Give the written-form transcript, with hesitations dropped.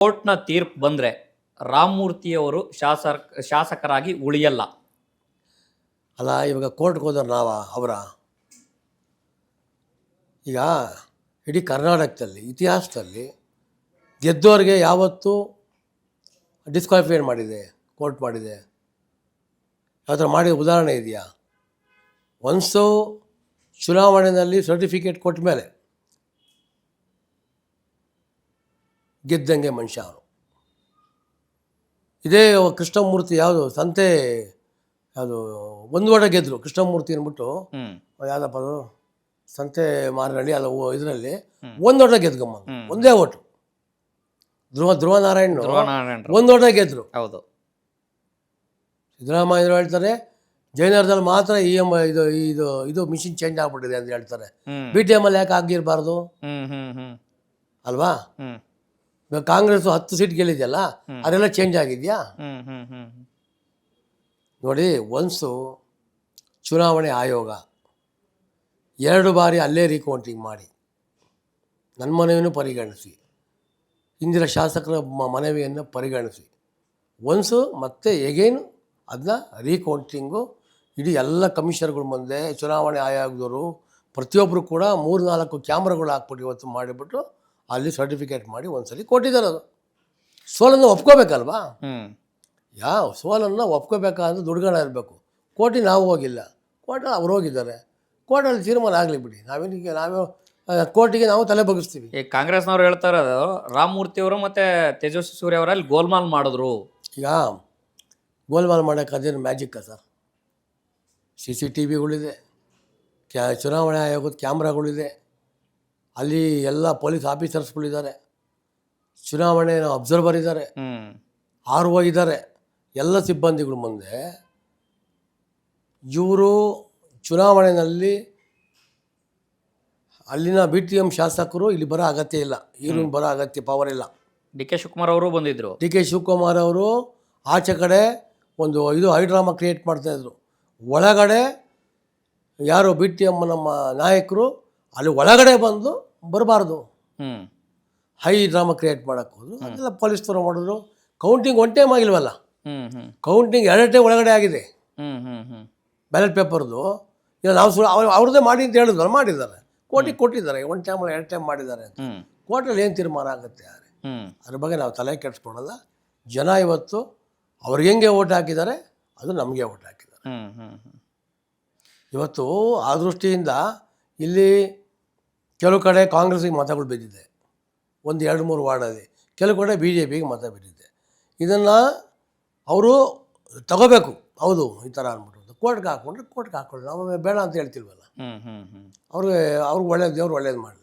ಕೋರ್ಟ್ನ ತೀರ್ಪು ಬಂದರೆ ರಾಮಮೂರ್ತಿಯವರು ಶಾಸಕರಾಗಿ ಉಳಿಯಲ್ಲ. ಅಲ್ಲ, ಇವಾಗ ಕೋರ್ಟ್ಗೆ ಹೋದ್ರೆ ಅವರ ಈಗ ಇಡೀ ಕರ್ನಾಟಕದಲ್ಲಿ ಇತಿಹಾಸದಲ್ಲಿ ಗೆದ್ದೋರಿಗೆ ಯಾವತ್ತೂ ಡಿಸ್ಕ್ವಾಲಿಫೈ ಮಾಡಿದೆ, ಕೋರ್ಟ್ ಮಾಡಿದೆ. ಯಾವ ಥರ ಮಾಡಿದ ಉದಾಹರಣೆ ಇದೆಯಾ? ಒನ್ಸು ಚುನಾವಣೆಯಲ್ಲಿ ಸರ್ಟಿಫಿಕೇಟ್ ಕೊಟ್ಟ ಮೇಲೆ ಗೆದ್ದಂಗೆ ಮನುಷ್ಯ ಅವನು. ಇದೇ ಕೃಷ್ಣಮೂರ್ತಿ ಯಾವುದು ಸಂತೆ ಯಾವುದು ಒಂದು ಓಟ ಗೆದ್ದರು. ಕೃಷ್ಣಮೂರ್ತಿ ಅಂದ್ಬಿಟ್ಟು ಯಾವುದಪ್ಪ ಅದು ಸಂತೆ ಮಾರನಹಳ್ಳಿ ಅಲ್ಲ ಇದರಲ್ಲಿ ಒಂದು ಓಟ ಗೆದ್ಗಮ್ಮ, ಒಂದೇ ಓಟು. ಧ್ರುವ ನಾರಾಯಣ್ ಒಂದು ಓಟ ಗೆದ್ದರು. ಹೌದು. ಸಿದ್ದರಾಮಯ್ಯರು ಹೇಳ್ತಾರೆ ಜಯನಗರದಲ್ಲಿ ಮಾತ್ರ ಇದು ಇದು ಇದು ಮಿಷಿನ್ ಚೇಂಜ್ ಆಗ್ಬಿಟ್ಟಿದೆ ಅಂತ ಹೇಳ್ತಾರೆ. BTM ಅಲ್ಲಿ ಯಾಕೆ ಆಗಿರಬಾರ್ದು ಅಲ್ವಾ? ಕಾಂಗ್ರೆಸ್ 10 ಸೀಟ್ ಗೆಲ್ಲಿದೆಯಲ್ಲ, ಅದೆಲ್ಲ ಚೇಂಜ್ ಆಗಿದೆಯಾ? ನೋಡಿ, ಒನ್ಸು ಚುನಾವಣೆ ಆಯೋಗ 2 ಬಾರಿ ಅಲ್ಲೇ ರೀಕೌಂಟಿಂಗ್ ಮಾಡಿ ನನ್ನ ಮನವಿಯನ್ನು ಪರಿಗಣಿಸಿ, ಇಂದಿನ ಶಾಸಕರ ಮನವಿಯನ್ನು ಪರಿಗಣಿಸಿ, ಒನ್ಸು ಮತ್ತೆ ಎಗೇನು ಅದನ್ನ ರೀಕೌಂಟಿಂಗು ಇಡೀ ಎಲ್ಲ ಕಮಿಷನರ್ಗಳ ಮುಂದೆ ಚುನಾವಣೆ ಆಯೋಗದವರು ಪ್ರತಿಯೊಬ್ಬರು ಕೂಡ 3-4 ಕ್ಯಾಮ್ರಾಗಳು ಹಾಕ್ಬಿಟ್ಟು ಇವತ್ತು ಮಾಡಿಬಿಟ್ಟು ಅಲ್ಲಿ ಸರ್ಟಿಫಿಕೇಟ್ ಮಾಡಿ ಒಂದ್ಸಲಿ ಕೊಟ್ಟಿದ್ದಾರೆ. ಅದು ಸೋಲನ್ನು ಒಪ್ಕೋಬೇಕಲ್ವಾ? ಸೋಲನ್ನು ಒಪ್ಕೋಬೇಕಾದ್ರೆ ದುಡ್ಗಣ ಇರಬೇಕು. ಕೋರ್ಟಿಗೆ ನಾವು ಹೋಗಿಲ್ಲ, ಕೋರ್ಟಲ್ಲಿ ಅವ್ರು ಹೋಗಿದ್ದಾರೆ. ಕೋರ್ಟಲ್ಲಿ ತೀರ್ಮಾನ ಆಗಲಿ ಬಿಡಿ, ನಾವೇ ಕೋರ್ಟಿಗೆ ನಾವು ತಲೆ ಬಗ್ಗಿಸ್ತೀವಿ. ಈ ಕಾಂಗ್ರೆಸ್ನವ್ರು ಹೇಳ್ತಾ ಇರೋದು ರಾಮಮೂರ್ತಿಯವರು ಮತ್ತು ತೇಜಸ್ವಿ ಸೂರ್ಯ ಅವರಲ್ಲಿ ಗೋಲ್ಮಾಲ್ ಮಾಡಿದ್ರು. ಈಗ ಗೋಲ್ಮಾಲ್ ಮಾಡೋಕ್ಕೆ ಅದೇನು ಮ್ಯಾಜಿಕ್ಕಾ ಸರ್? CCTVಗಳಿದೆ, ಚುನಾವಣೆ ಆಯೋಗದ ಕ್ಯಾಮ್ರಾಗಳಿದೆ, ಅಲ್ಲಿ ಎಲ್ಲ ಪೊಲೀಸ್ ಆಫೀಸರ್ಸ್ಗಳಿದ್ದಾರೆ, ಚುನಾವಣೆ ಅಬ್ಸರ್ವರ್ ಇದ್ದಾರೆ, RO ಇದ್ದಾರೆ, ಎಲ್ಲ ಸಿಬ್ಬಂದಿಗಳ ಮುಂದೆ ಇವರು ಚುನಾವಣೆಯಲ್ಲಿ ಅಲ್ಲಿನ BTM ಶಾಸಕರು ಇಲ್ಲಿ ಬರೋ ಅಗತ್ಯ ಇಲ್ಲ, ಇವ್ರಿಗೆ ಬರೋ ಅಗತ್ಯ ಪವರ್ ಇಲ್ಲ. DK ಶಿವಕುಮಾರ್ ಅವರು ಬಂದಿದ್ದರು. DK ಶಿವಕುಮಾರ್ ಅವರು ಆಚೆ ಕಡೆ ಒಂದು ಹೈಡ್ರಾಮಾ ಕ್ರಿಯೇಟ್ ಮಾಡ್ತಾಯಿದ್ರು. ಒಳಗಡೆ ಯಾರು BTM ನಮ್ಮ ನಾಯಕರು ಅಲ್ಲಿ ಒಳಗಡೆ ಬಂದು ಬರಬಾರ್ದು, ಹೈ ಡ್ರಾಮಾ ಕ್ರಿಯೇಟ್ ಮಾಡೋಕ್ಕೆ ಹೋದ್ರು. ಅದೆಲ್ಲ ಪೊಲೀಸ್ನವರು ಮಾಡಿದ್ರು. ಕೌಂಟಿಂಗ್ ಒನ್ ಟೈಮ್ ಆಗಿಲ್ವಲ್ಲ, ಕೌಂಟಿಂಗ್ 2 ಟೈಮ್ ಒಳಗಡೆ ಆಗಿದೆ ಬ್ಯಾಲೆಟ್ ಪೇಪರ್ದು. ಇಲ್ಲ ನಾವು ಅವ್ರದ್ದೇ ಮಾಡಿ ಅಂತ ಹೇಳಿದ್ವಲ್ಲ, ಮಾಡಿದ್ದಾರೆ, ಕೋರ್ಟಿಗೆ ಕೊಟ್ಟಿದ್ದಾರೆ. 1 ಟೈಮ್ 2 ಟೈಮ್ ಮಾಡಿದ್ದಾರೆ ಅಂತ. ಕೋರ್ಟಲ್ಲಿ ಏನು ತೀರ್ಮಾನ ಆಗುತ್ತೆ ಅದ್ರ ಬಗ್ಗೆ ನಾವು ತಲೆ ಕೆಡಿಸ್ಕೊಳಲ್ಲ. ಜನ ಇವತ್ತು ಅವ್ರಿಗೆ ಹೆಂಗೆ ಓಟ್ ಹಾಕಿದ್ದಾರೆ ಅದು ನಮಗೆ ಓಟ್ ಹಾಕಿದ್ದಾರೆ. ಇವತ್ತು ಆ ದೃಷ್ಟಿಯಿಂದ ಇಲ್ಲಿ ಕೆಲವು ಕಡೆ ಕಾಂಗ್ರೆಸ್ಸಿಗೆ ಮತಗಳು ಬಿದ್ದಿದೆ, 1-2-3 ವಾರ್ಡಲ್ಲಿ. ಕೆಲವು ಕಡೆ BJPಗೆ ಮತ ಬಿದ್ದಿದೆ. ಇದನ್ನು ಅವರು ತಗೋಬೇಕು. ಹೌದು, ಈ ಥರ ಅಂದ್ಬಿಟ್ಟು ಕೋರ್ಟ್ಗೆ ಹಾಕ್ಕೊಂಡ್ರೆ ಕೋರ್ಟ್ಗೆ ಹಾಕ್ಕೊಳ್ಳಿ, ನಾವು ಬೇಡ ಅಂತ ಹೇಳ್ತಿಲ್ವಲ್ಲ. ಅವ್ರಿಗೆ ಒಳ್ಳೇದು, ದೇವ್ರು ಒಳ್ಳೇದು ಮಾಡಲಿ.